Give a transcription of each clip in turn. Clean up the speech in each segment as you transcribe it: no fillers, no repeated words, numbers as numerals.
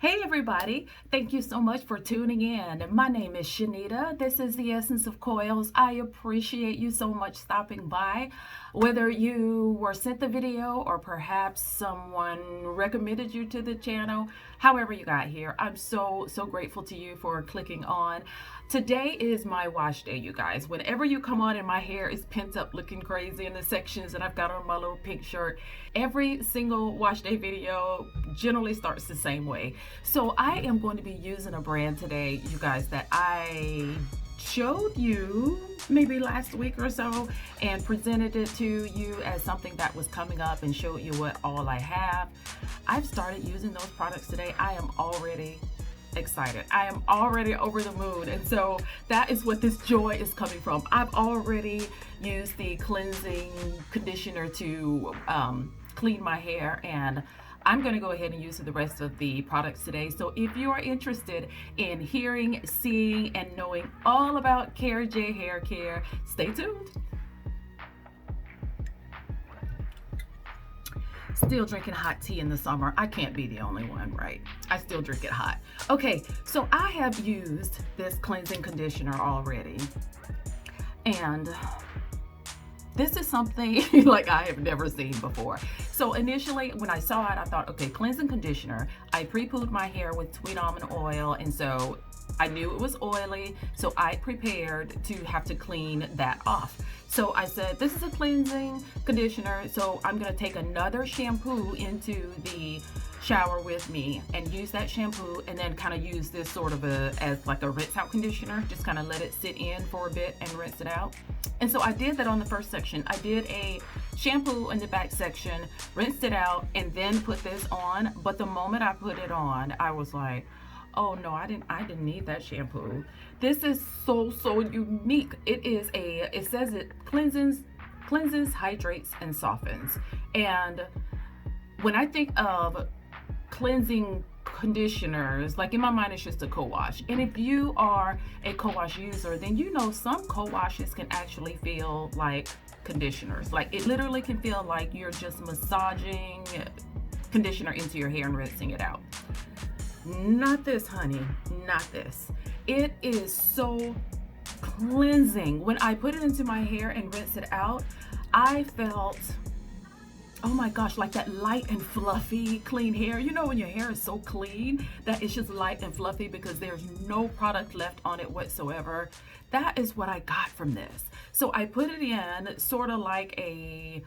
Hey everybody, thank you so much for tuning in. My name is Shanita. This is the Essence of Coils. I appreciate you so much stopping by. Whether you were sent the video or perhaps someone recommended you to the channel, however you got here, I'm so grateful to you for clicking on. Today is my wash day, you guys. Whenever you come on and my hair is pent up looking crazy in the sections and I've got on my little pink shirt, every single wash day video generally starts the same way. So I am going to be using a brand today, you guys, that I showed you maybe last week or so and presented it to you as something that was coming up and showed you what all I have. I've started using those products today. I am already excited. I am already over the moon, and so that is what this joy is coming from. I've already used the cleansing conditioner to clean my hair, and I'm going to go ahead and use the rest of the products today. So if you are interested in hearing, seeing, and knowing all about Carrie J Haircare, stay tuned. Still drinking hot tea in the summer. I can't be the only one, right? I still drink it hot. Okay, so I have used this cleansing conditioner already, and this is something like I have never seen before. So initially when I saw it, I thought, okay, cleansing conditioner. I pre-pooed my hair with sweet almond oil, and so I knew it was oily, so I prepared to have to clean that off. So I said, this is a cleansing conditioner, so I'm gonna take another shampoo into the shower with me and use that shampoo, and then kind of use this sort of as like a rinse out conditioner, just kind of let it sit in for a bit and rinse it out. And so I did that on the first section. I did a shampoo in the back section, rinsed it out, and then put this on. But the moment I put it on, I was like, oh no, I didn't need that shampoo. This is so unique. It says it cleanses, hydrates, and softens. And when I think of cleansing conditioners, like in my mind it's just a co-wash, and if you are a co-wash user, then you know some co-washes can actually feel like conditioners. Like it literally can feel like you're just massaging conditioner into your hair and rinsing it out. Not this, honey, not this. It is so cleansing. When I put it into my hair and rinse it out, I felt, oh my gosh, like that light and fluffy clean hair. You know when your hair is so clean that it's just light and fluffy because there's no product left on it whatsoever. That is what I got from this. So I put it in sort of like a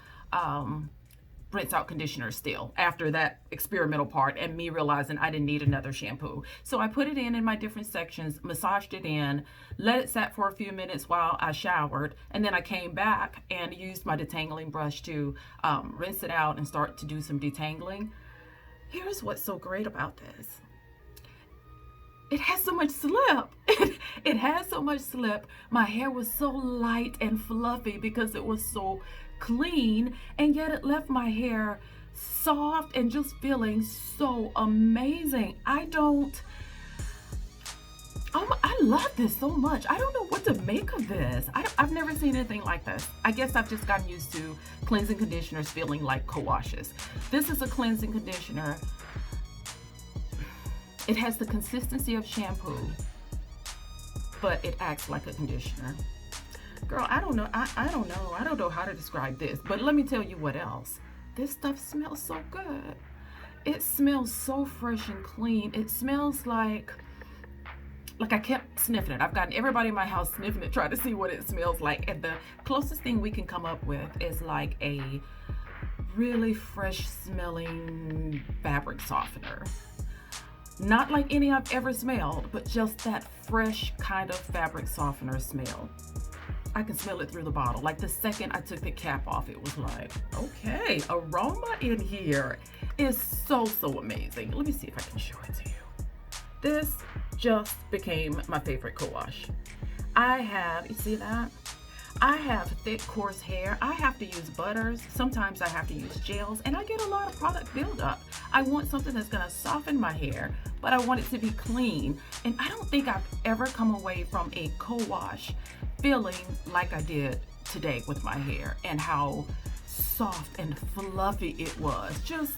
rinse out conditioner still after that experimental part and me realizing I didn't need another shampoo. So I put it in my different sections, massaged it in, let it sat for a few minutes while I showered, and then I came back and used my detangling brush to rinse it out and start to do some detangling. Here's what's so great about this. It has so much slip. It has so much slip. My hair was so light and fluffy because it was so clean, and yet it left my hair soft and just feeling so amazing. I love this so much. I don't know what to make of this. I've never seen anything like this. I guess I've just gotten used to cleansing conditioners feeling like co-washes. This is a cleansing conditioner. It has the consistency of shampoo, but it acts like a conditioner. Girl, I don't know. I don't know. I don't know how to describe this, but let me tell you what else. This stuff smells so good. It smells so fresh and clean. It smells like I kept sniffing it. I've gotten everybody in my house sniffing it, trying to see what it smells like. And the closest thing we can come up with is like a really fresh smelling fabric softener. Not like any I've ever smelled, but just that fresh kind of fabric softener smell. I can smell it through the bottle. Like the second I took the cap off, it was like, okay, aroma in here is so amazing. Let me see if I can show it to you. This just became my favorite co-wash. You see that? I have thick, coarse hair. I have to use butters. Sometimes I have to use gels, and I get a lot of product buildup. I want something that's gonna soften my hair, but I want it to be clean. And I don't think I've ever come away from a co-wash feeling like I did today with my hair, and how soft and fluffy it was. Just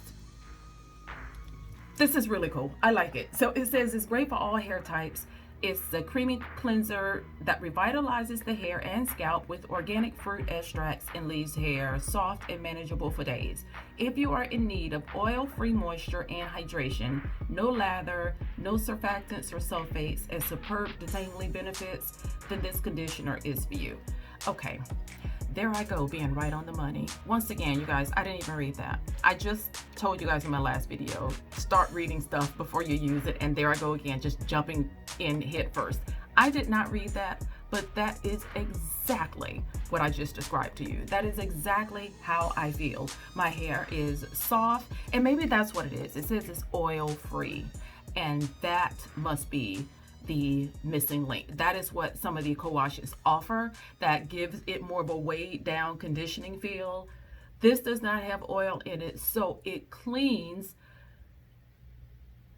This is really cool. I like it. So it says it's great for all hair types. It's the creamy cleanser that revitalizes the hair and scalp with organic fruit extracts and leaves hair soft and manageable for days. If you are in need of oil-free moisture and hydration, no lather, no surfactants or sulfates, and superb detangling benefits, then this conditioner is for you. Okay, there I go, being right on the money. Once again, you guys, I didn't even read that. I just told you guys in my last video, start reading stuff before you use it, and there I go again, just jumping in head first. I did not read that, but that is exactly what I just described to you. That is exactly how I feel. My hair is soft, and maybe that's what it is. It says it's oil-free, and that must be the missing link. That is what some of the co-washes offer, that gives it more of a weighed down conditioning feel. This does not have oil in it, so it cleans,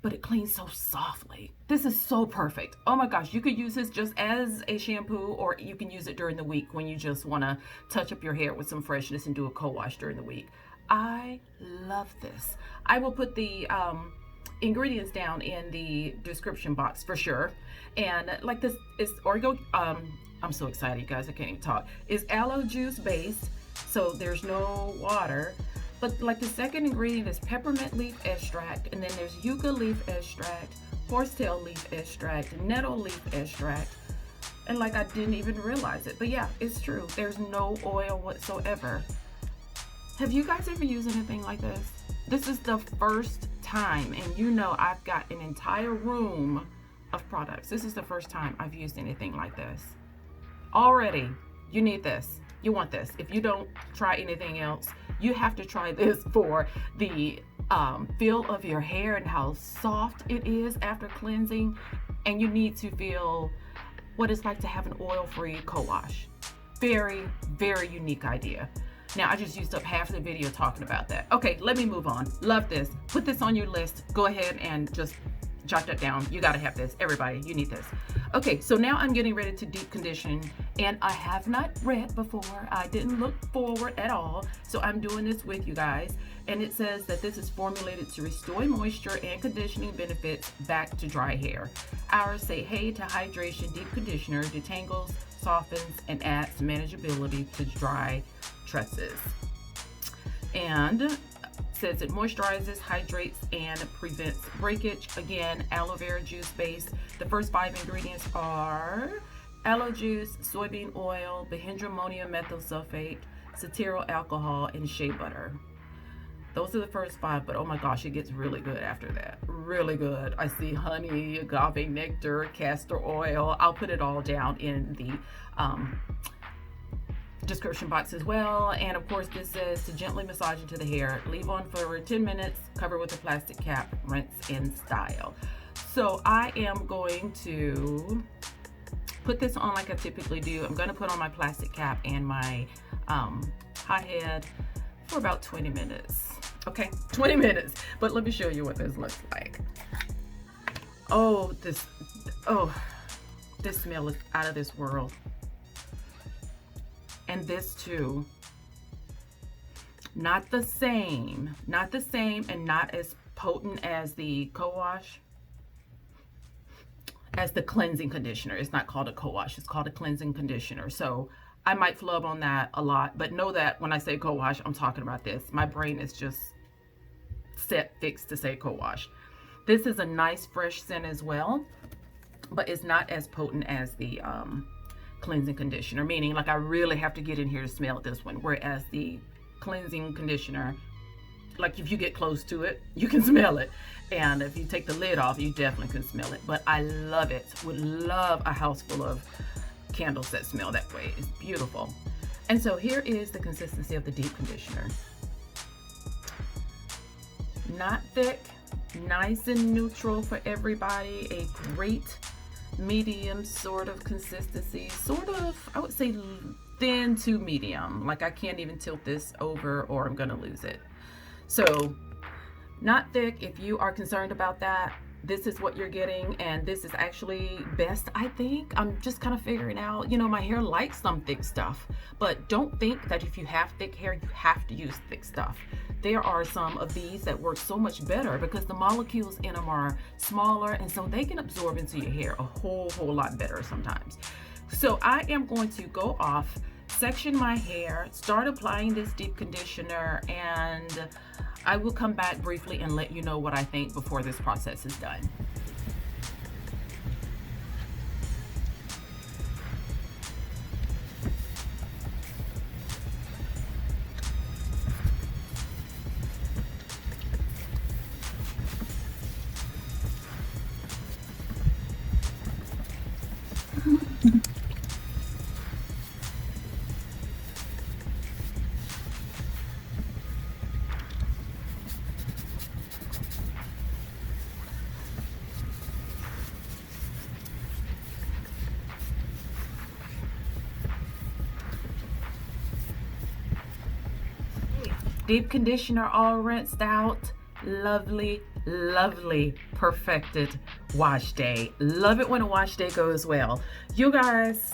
but it cleans so softly. This is so perfect. Oh my gosh, you could use this just as a shampoo, or you can use it during the week when you just want to touch up your hair with some freshness and do a co-wash during the week. I love this. I will put the ingredients down in the description box for sure. And like this is orgo, I'm so excited, you guys, I can't even talk. It's aloe juice based, so there's no water. But like the second ingredient is peppermint leaf extract, and then there's yucca leaf extract, horsetail leaf extract, nettle leaf extract. And like I didn't even realize it, but yeah, it's true. There's no oil whatsoever. Have you guys ever used anything like this? This is the first time, and you know I've got an entire room of products. This is the first time I've used anything like this. Already, you need this. You want this. If you don't try anything else, you have to try this for the feel of your hair and how soft it is after cleansing. And you need to feel what it's like to have an oil-free co-wash. Very, very unique idea. Now, I just used up half of the video talking about that. Okay, let me move on. Love this. Put this on your list. Go ahead and just jot that down. You gotta have this. Everybody, you need this. Okay, so now I'm getting ready to deep condition, and I have not read before. I didn't look forward at all, so I'm doing this with you guys. And it says that this is formulated to restore moisture and conditioning benefits back to dry hair. Ours say hey to hydration deep conditioner, detangles, softens, and adds manageability to dry tresses. And says it moisturizes, hydrates, and prevents breakage. Again, aloe vera juice based. The first 5 ingredients are aloe juice, soybean oil, bihydramonium methyl sulfate, cetyl alcohol, and shea butter. Those are the first 5, but oh my gosh, it gets really good after that. Really good. I see honey, agave nectar, castor oil. I'll put it all down in the description box as well. And of course, this says to gently massage into the hair, leave on for 10 minutes, cover with a plastic cap, rinse in style. So I am going to put this on like I typically do. I'm going to put on my plastic cap and my hot head for about 20 minutes. Okay, 20 minutes. But let me show you what this looks like. Oh, this smell is out of this world. And this too, not the same, and not as potent as the co-wash, as the cleansing conditioner. It's not called a co-wash, it's called a cleansing conditioner. So I might flub on that a lot, but know that when I say co-wash, I'm talking about this. My brain is just fixed to say co-wash. This is a nice fresh scent as well, but it's not as potent as the cleansing conditioner, meaning like I really have to get in here to smell this one, whereas the cleansing conditioner, like if you get close to it, you can smell it, and if you take the lid off, you definitely can smell it. But I love it. Would love a house full of candles that smell that way. It's beautiful. And so here is the consistency of the deep conditioner. Not thick, nice and neutral for everybody. A great medium sort of consistency, sort of, I would say thin to medium. Like I can't even tilt this over or I'm gonna lose it. So not thick. If you are concerned about that, this is what you're getting, and this is actually best, I think. I'm just kind of figuring out, you know, my hair likes some thick stuff, but don't think that if you have thick hair, you have to use thick stuff. There are some of these that work so much better because the molecules in them are smaller, and so they can absorb into your hair a whole lot better sometimes. So I am going to go off, section my hair, start applying this deep conditioner, and I will come back briefly and let you know what I think before this process is done. Deep conditioner all rinsed out. Lovely, lovely, perfected wash day. Love it when a wash day goes well. You guys,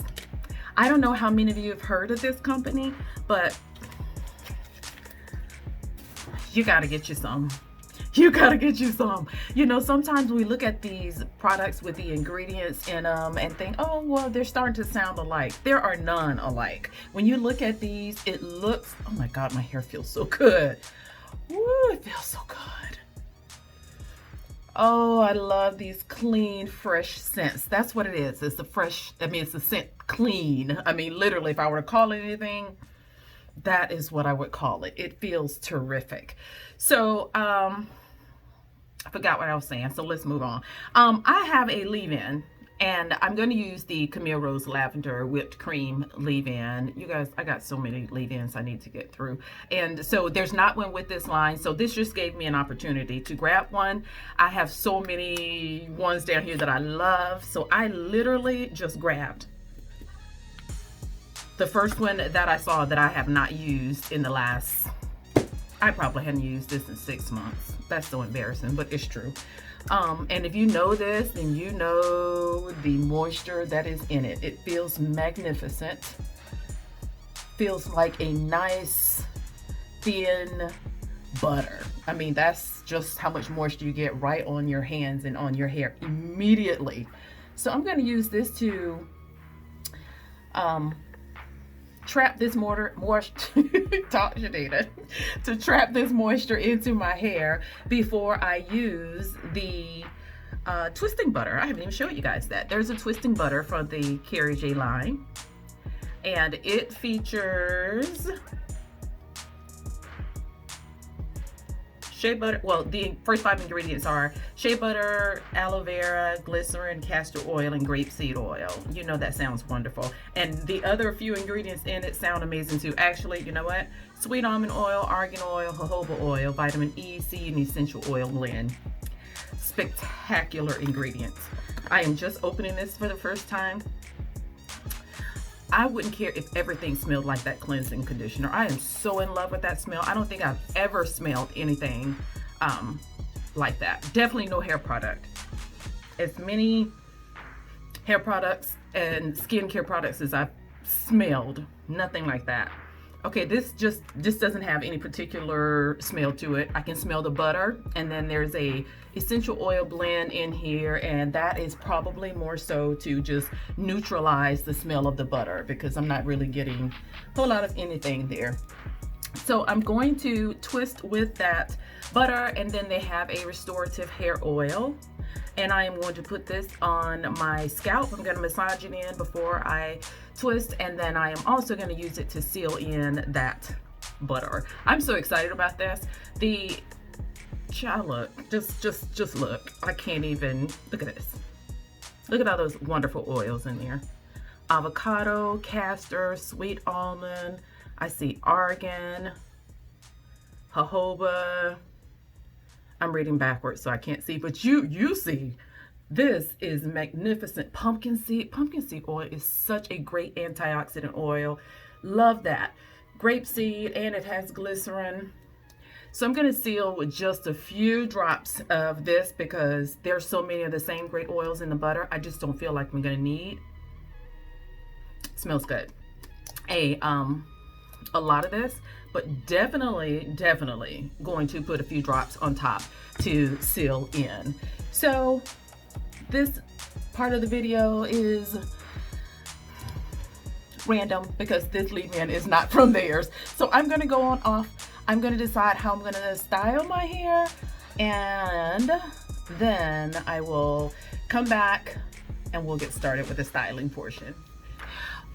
I don't know how many of you have heard of this company, but you gotta get you some. You gotta get you some. You know, sometimes we look at these products with the ingredients in them and think, oh, well, they're starting to sound alike. There are none alike. When you look at these, it looks, oh my God, my hair feels so good. Woo, it feels so good. Oh, I love these clean, fresh scents. That's what it is. It's a fresh, I mean, it's a scent clean. I mean, literally, if I were to call it anything, that is what I would call it. It feels terrific. So, I forgot what I was saying, so let's move on. I have a leave-in, and I'm going to use the Camille Rose Lavender Whipped Cream leave-in. You guys, I got so many leave-ins I need to get through. And so there's not one with this line, so this just gave me an opportunity to grab one. I have so many ones down here that I love, so I literally just grabbed the first one that I saw that I have not used in the last, I probably hadn't used this in 6 months. That's so embarrassing, but it's true. And if you know this, then you know the moisture that is in it. It feels magnificent. Feels like a nice, thin butter. I mean, that's just how much moisture you get right on your hands and on your hair immediately. So I'm going to use this to trap this to trap this moisture into my hair before I use the twisting butter. I haven't even showed you guys that. There's a twisting butter from the Carrie J line, and it features shea butter. Well, the first 5 ingredients are shea butter, aloe vera, glycerin, castor oil, and grapeseed oil. You know that sounds wonderful. And the other few ingredients in it sound amazing too. Actually, you know what? Sweet almond oil, argan oil, jojoba oil, vitamin E, C, and essential oil blend. Spectacular ingredients. I am just opening this for the first time. I wouldn't care if everything smelled like that cleansing conditioner. I am so in love with that smell. I don't think I've ever smelled anything like that. Definitely no hair product. As many hair products and skincare products as I've smelled, nothing like that. Okay, this doesn't have any particular smell to it. I can smell the butter, and then there's a essential oil blend in here, and that is probably more so to just neutralize the smell of the butter because I'm not really getting a whole lot of anything there. So I'm going to twist with that butter, and then they have a restorative hair oil, and I am going to put this on my scalp. I'm going to massage it in before I twist, and then I am also going to use it to seal in that butter. I'm so excited about this. The child, look, just look. I can't even look at this. Look at all those wonderful oils in there. Avocado, castor, sweet almond. I see argan, jojoba. I'm reading backwards so I can't see, but you see. This is magnificent. Pumpkin seed oil is such a great antioxidant oil. Love that. Grapeseed, and it has glycerin. So I'm going to seal with just a few drops of this because there's so many of the same great oils in the butter. I just don't feel like I'm going to need. Smells good. A lot of this, but definitely going to put a few drops on top to seal in. So this part of the video is random because this leave-in is not from theirs. So I'm going to go on off. I'm going to decide how I'm going to style my hair, and then I will come back and we'll get started with the styling portion.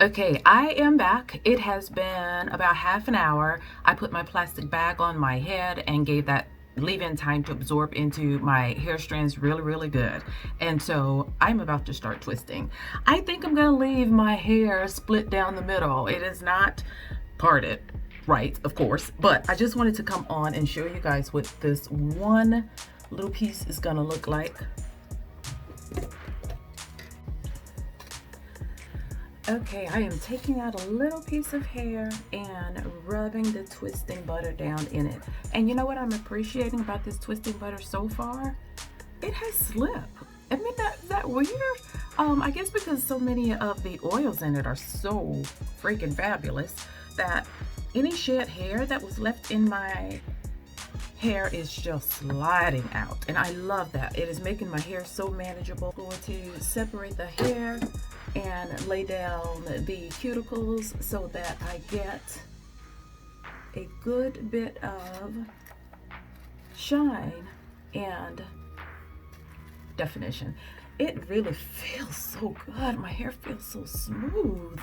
Okay, I am back. It has been about half an hour. I put my plastic bag on my head and gave that leave-in time to absorb into my hair strands really good. And so I'm about to start twisting. I think I'm gonna leave my hair split down the middle. It is not parted right, of course, but I just wanted to come on and show you guys what this one little piece is gonna look like. Okay, I am taking out a little piece of hair and rubbing the twisting butter down in it. And you know what I'm appreciating about this twisting butter so far? It has slip. I mean, that weird? I guess because so many of the oils in it are so freaking fabulous that any shed hair that was left in my hair is just sliding out. And I love that. It is making my hair so manageable. I'm going to separate the hair and lay down the cuticles so that I get a good bit of shine and definition. It really feels so good. My hair feels so smooth.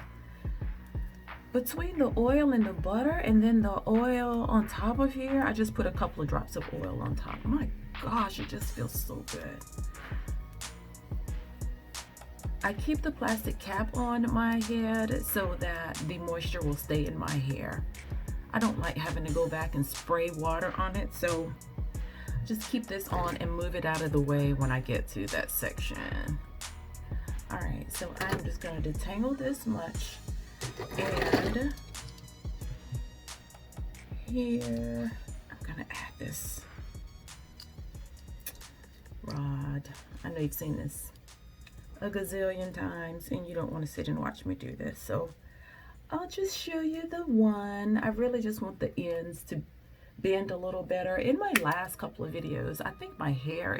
Between the oil and the butter and then the oil on top of here, I just put a couple of drops of oil on top. My gosh, it just feels so good. I keep the plastic cap on my head so that the moisture will stay in my hair. I don't like having to go back and spray water on it, so just keep this on and move it out of the way when I get to that section. All right, so I'm just going to detangle this much, and here I'm going to add this rod. I know you've seen this a gazillion times and you don't want to sit and watch me do this, so I'll just show you the one. I really just want the ends to bend a little better. In my last couple of videos, I think my hair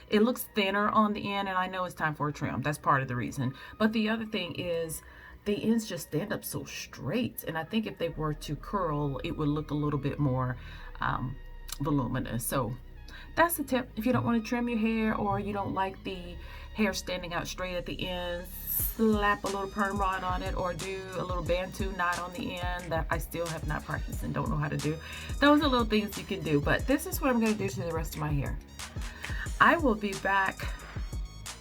it looks thinner on the end, and I know it's time for a trim. That's part of the reason. But the other thing is the ends just stand up so straight, and I think if they were to curl, it would look a little bit more voluminous. So that's the tip. If you don't want to trim your hair, or you don't like the hair standing out straight at the end, slap a little perm rod on it, or do a little bantu knot on the end that I still have not practiced and don't know how to do. Those are little things you can do, but this is what I'm going to do to the rest of my hair. I will be back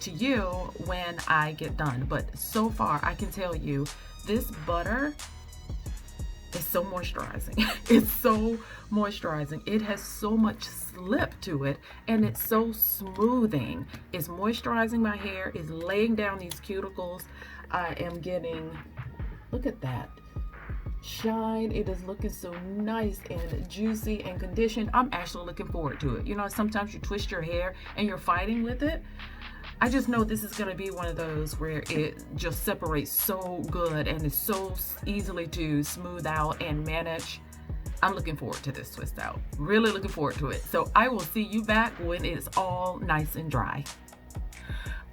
to you when I get done, but so far I can tell you this butter is so moisturizing. It's so moisturizing. It has so much slip to it, and it's so smoothing. It's moisturizing my hair. It's laying down these cuticles. I am getting, look at that shine. It is looking so nice and juicy and conditioned. I'm actually looking forward to it. You know, sometimes you twist your hair and you're fighting with it. I just know this is going to be one of those where it just separates so good and is so easily to smooth out and manage. I'm looking forward to this twist out. Really looking forward to it. So I will see you back when it's all nice and dry.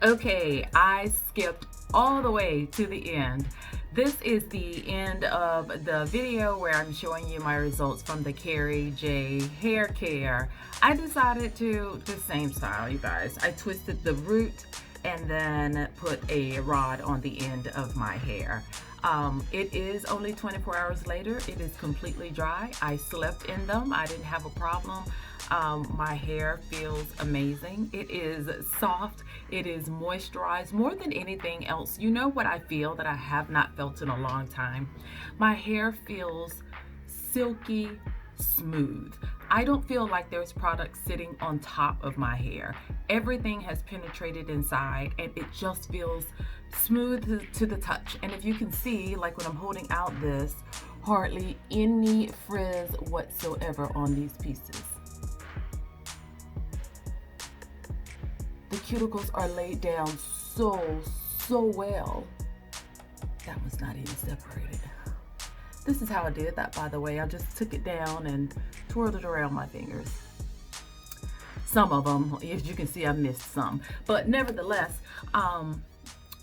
Okay, I skipped all the way to the end. This is the end of the video where I'm showing you my results from the Carrie J Haircare. I decided to the same style, you guys. I twisted the root and then put a rod on the end of my hair. It is only 24 hours later. It is completely dry. I slept in them. I didn't have a problem. My hair feels amazing. It is soft. It is moisturized more than anything else. You know what I feel that I have not felt in a long time? My hair feels silky smooth. I don't feel like there's product sitting on top of my hair. Everything has penetrated inside and it just feels smooth to the touch. And if you can see, like when I'm holding out this hardly any frizz whatsoever on these pieces. The cuticles are laid down so well. That was not even separated. This is how I did that, by the way. I just took it down and twirled it around my fingers. Some of them, as you can see, I missed some. But nevertheless,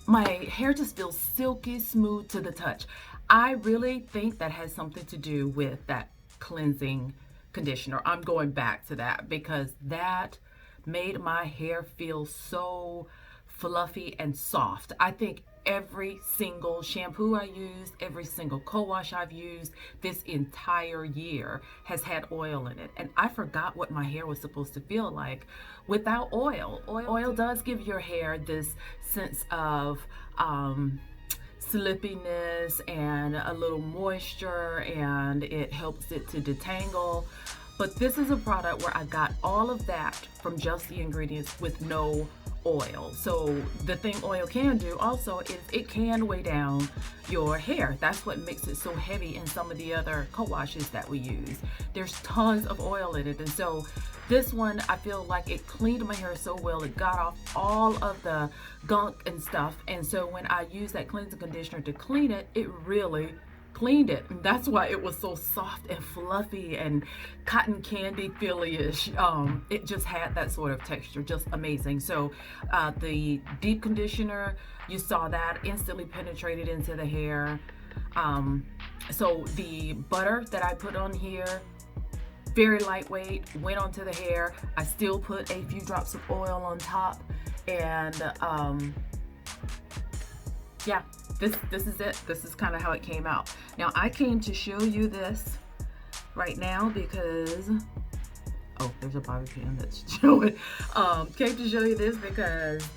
my hair just feels silky smooth to the touch. I really think that has something to do with that cleansing conditioner. I'm going back to that because that made my hair feel so fluffy and soft. I think every single shampoo I used, every single co-wash I've used this entire year has had oil in it. And I forgot what my hair was supposed to feel like without oil. Oil does give your hair this sense of slippiness and a little moisture, and it helps it to detangle. But this is a product where I got all of that from just the ingredients with no oil. So the thing oil can do also is it can weigh down your hair. That's what makes it so heavy in some of the other co-washes that we use. There's tons of oil in it, and so this one, I feel like it cleaned my hair so well. It got off all of the gunk and stuff, and so when I used that cleansing conditioner to clean it, it really cleaned it. And that's why it was so soft and fluffy and cotton candy feely-ish. It just had that sort of texture, just amazing. So the deep conditioner, you saw that instantly penetrated into the hair. So the butter that I put on here, very lightweight, went onto the hair. I still put a few drops of oil on top, and yeah, this is it. This is kind of how it came out. Now I came to show you this right now because there's a bobby pin that's showing. Came to show you this because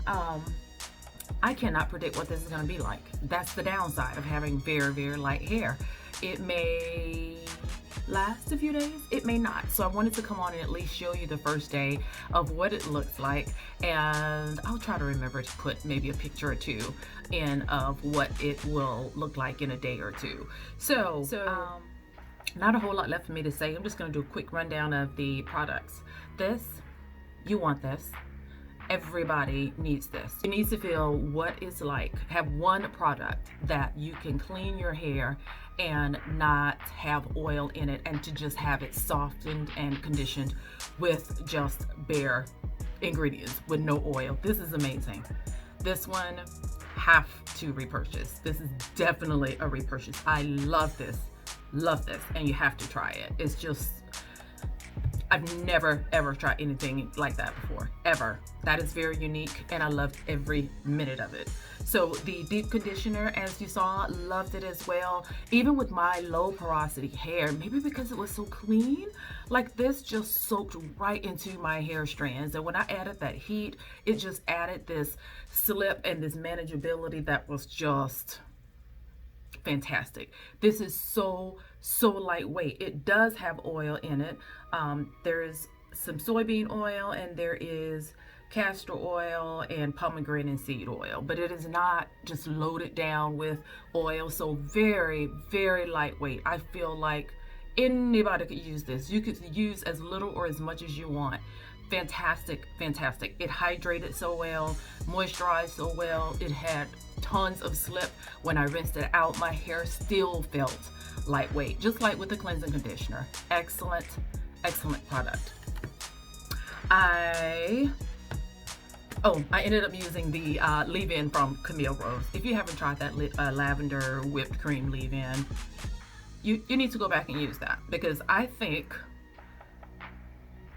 I cannot predict what this is going to be like. That's the downside of having very light hair. It may last a few days, it may not. So I wanted to come on and at least show you the first day of what it looks like, and I'll try to remember to put maybe a picture or two in of what it will look like in a day or two. So not a whole lot left for me to say. I'm just going to do a quick rundown of the products. This, you want this. Everybody needs this. You need to feel what it's like. Have one product that you can clean your hair and not have oil in it, and to just have it softened and conditioned with just bare ingredients with no oil. This is amazing. This one, have to repurchase. This is definitely a repurchase. I love this, and you have to try it. It's just, I've never ever tried anything like that before, ever. That is very unique, and I loved every minute of it. So the deep conditioner, as you saw, loved it as well. Even with my low porosity hair, maybe because it was so clean, like this just soaked right into my hair strands. And when I added that heat, it just added this slip and this manageability that was just fantastic. This is so lightweight. It does have oil in it. There is some soybean oil, and there is castor oil and pomegranate seed oil, but it is not just loaded down with oil. So very lightweight. I feel like anybody could use this. You could use as little or as much as you want. Fantastic. It hydrated so well, moisturized so well. It had tons of slip. When I rinsed it out, my hair still felt lightweight, just like with the cleansing conditioner. Excellent product. I ended up using the leave-in from Camille Rose. If you haven't tried that lavender whipped cream leave-in, you need to go back and use that, because I think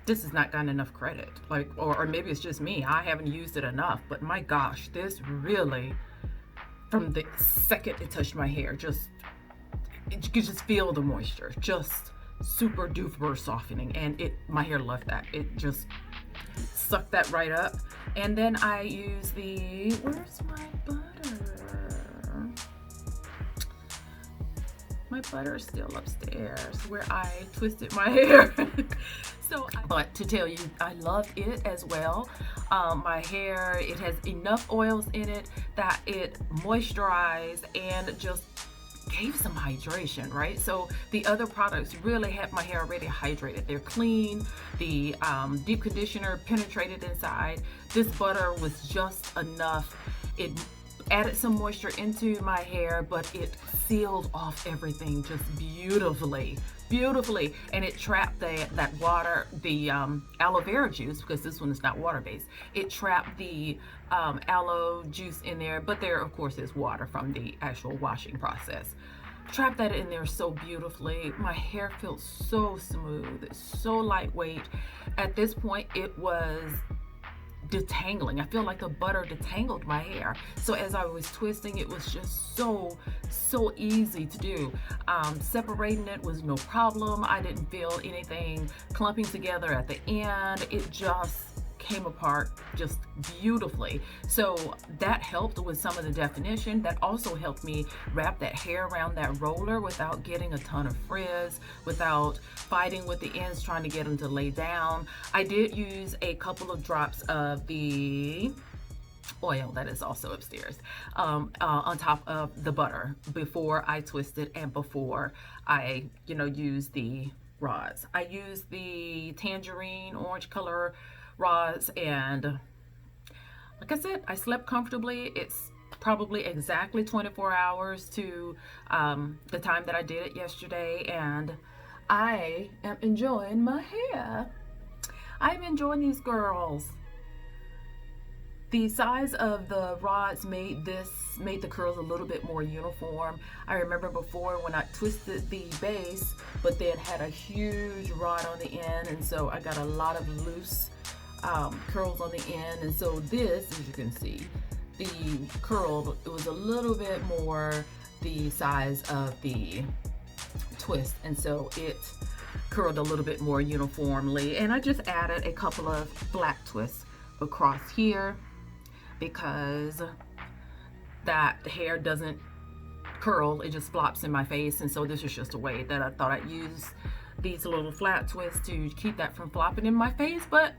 this has not gotten enough credit. Like, or maybe it's just me, I haven't used it enough, but my gosh, this really, from the second it touched my hair, you could just feel the moisture, just super duper softening, and my hair loved that. It just sucked that right up. And then I use where's my butter? My butter is still upstairs where I twisted my hair. But to tell you, I love it as well. My hair, it has enough oils in it that it moisturized and just gave some hydration, right? So the other products really had my hair already hydrated. They're clean. The deep conditioner penetrated inside. This butter was just enough. It added some moisture into my hair, but it sealed off everything just beautifully, and it trapped that water, the aloe vera juice, because this one is not water based. It trapped the aloe juice in there, but there of course is water from the actual washing process. Trap that in there so beautifully. My hair felt so smooth, so lightweight. At this point, it was detangling. I feel like the butter detangled my hair. So as I was twisting, it was just so easy to do. Separating it was no problem. I didn't feel anything clumping together at the end. It just came apart just beautifully. So that helped with some of the definition. That also helped me wrap that hair around that roller without getting a ton of frizz, without fighting with the ends trying to get them to lay down. I did use a couple of drops of the oil that is also upstairs on top of the butter before I twisted and before I use the rods. I use the tangerine orange color rods, and like I said, I slept comfortably. It's probably exactly 24 hours to the time that I did it yesterday, and I am enjoying my hair. I'm enjoying these girls. The size of the rods made the curls a little bit more uniform. I remember before when I twisted the base, but then had a huge rod on the end, and so I got a lot of loose curls on the end. And so this, as you can see, the curl, it was a little bit more the size of the twist, and so it curled a little bit more uniformly. And I just added a couple of flat twists across here because that hair doesn't curl, it just flops in my face. And so this is just a way that I thought I'd use these little flat twists to keep that from flopping in my face. But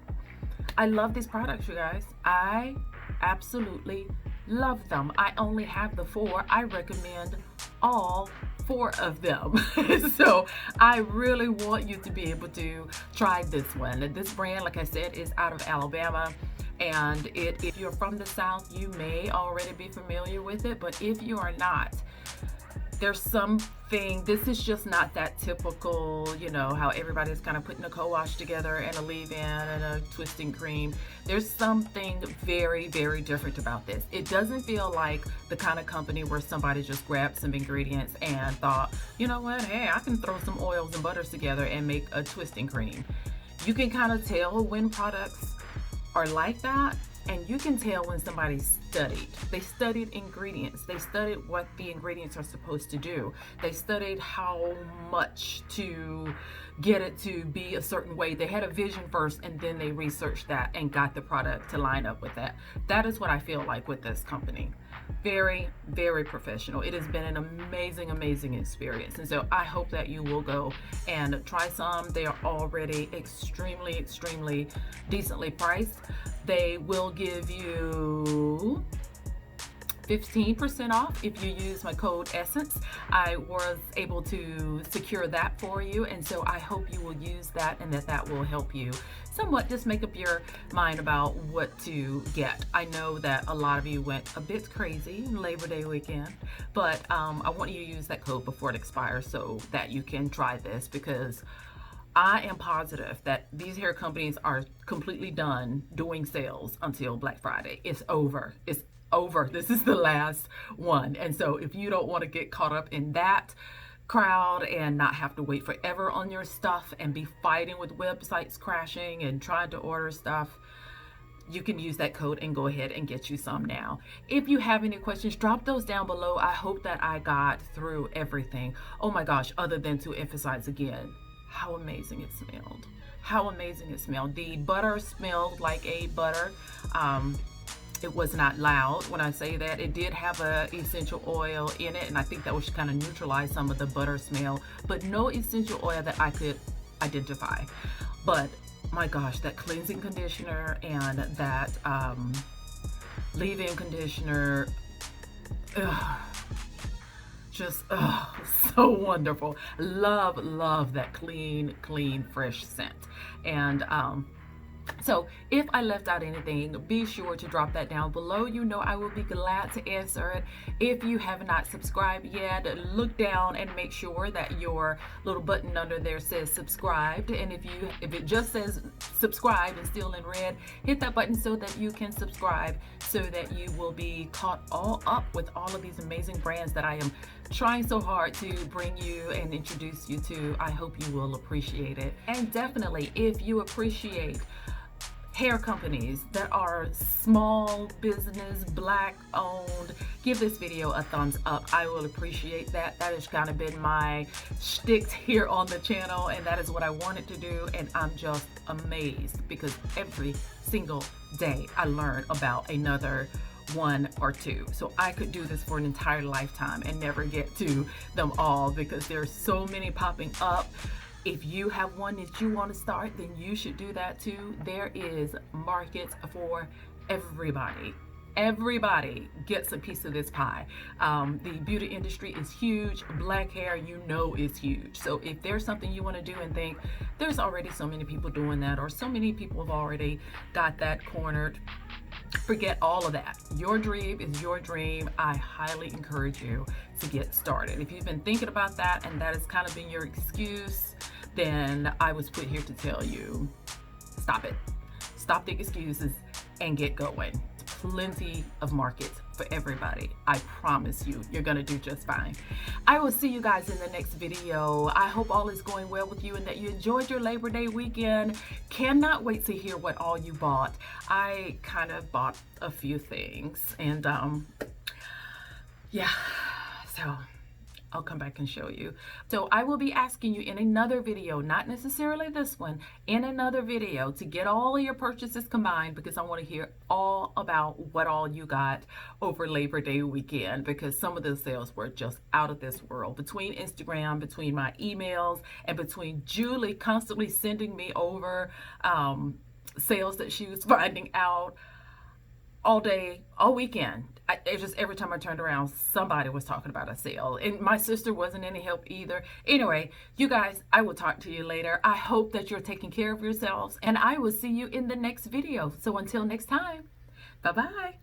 I love these products, you guys. I absolutely love them. I only have the 4. I recommend all 4 of them. So I really want you to be able to try this one. This brand, like I said, is out of Alabama. And if you're from the South, you may already be familiar with it. But if you are not, there's something, this is just not that typical, how everybody's kind of putting a co-wash together and a leave-in and a twisting cream. There's something very, very different about this. It doesn't feel like the kind of company where somebody just grabbed some ingredients and thought, you know what, hey, I can throw some oils and butters together and make a twisting cream. You can kind of tell when products are like that. And you can tell when somebody studied. They studied ingredients. They studied what the ingredients are supposed to do. They studied how much to get it to be a certain way. They had a vision first, and then they researched that and got the product to line up with that. That is what I feel like with this company. Very, very professional. It has been an amazing, amazing experience. And so I hope that you will go and try some. They are already extremely, extremely decently priced. They will give you 15% off if you use my code ESSENCE. I was able to secure that for you, and so I hope you will use that and that will help you somewhat just make up your mind about what to get. I know that a lot of you went a bit crazy Labor Day weekend, but I want you to use that code before it expires so that you can try this, because I am positive that these hair companies are completely done doing sales until Black Friday. It's over. It's over. This is the last one. And so if you don't want to get caught up in that crowd and not have to wait forever on your stuff and be fighting with websites crashing and trying to order stuff, you can use that code and go ahead and get you some now. If you have any questions, drop those down below. I hope that I got through everything. Oh my gosh, other than to emphasize again, how amazing it smelled. How amazing it smelled. The butter smelled like a butter. It was not loud when I say that. It did have a essential oil in it, and I think that was kind of neutralize some of the butter smell, but no essential oil that I could identify. But my gosh, that cleansing conditioner and that leave-in conditioner, just so wonderful. Love that clean, fresh scent. And so if I left out anything, be sure to drop that down below. You know I will be glad to answer it. If you have not subscribed yet, look down and make sure that your little button under there says subscribed. And if it just says subscribe and still in red, hit that button so that you can subscribe, so that you will be caught all up with all of these amazing brands that I am trying so hard to bring you and introduce you to. I hope you will appreciate it. And definitely, if you appreciate hair companies that are small business, Black owned, give this video a thumbs up. I will appreciate that. That has kind of been my shtick here on the channel, and that is what I wanted to do. And I'm just amazed because every single day I learn about another one or two. So I could do this for an entire lifetime and never get to them all, because there's so many popping up. If you have one that you want to start, then you should do that too. There is markets for everybody. Everybody gets a piece of this pie. The beauty industry is huge. Black hair, you know, is huge. So if there's something you want to do and think there's already so many people doing that, or so many people have already got that cornered, forget all of that. Your dream is your dream. I highly encourage you to get started. If you've been thinking about that and that has kind of been your excuse, then I was put here to tell you, stop it. Stop the excuses and get going. Plenty of markets for everybody. I promise you, you're gonna do just fine. I will see you guys in the next video. I hope all is going well with you and that you enjoyed your Labor Day weekend. Cannot wait to hear what all you bought. I kind of bought a few things, and yeah, so I'll come back and show you. So I will be asking you in another video, not necessarily this one, in another video, to get all of your purchases combined, because I want to hear all about what all you got over Labor Day weekend, because some of the sales were just out of this world. Between Instagram, between my emails, and between Julie constantly sending me over sales that she was finding out all day, all weekend. It just, every time I turned around, somebody was talking about a sale, and my sister wasn't any help either. Anyway, you guys, I will talk to you later. I hope that you're taking care of yourselves, and I will see you in the next video. So until next time, bye-bye.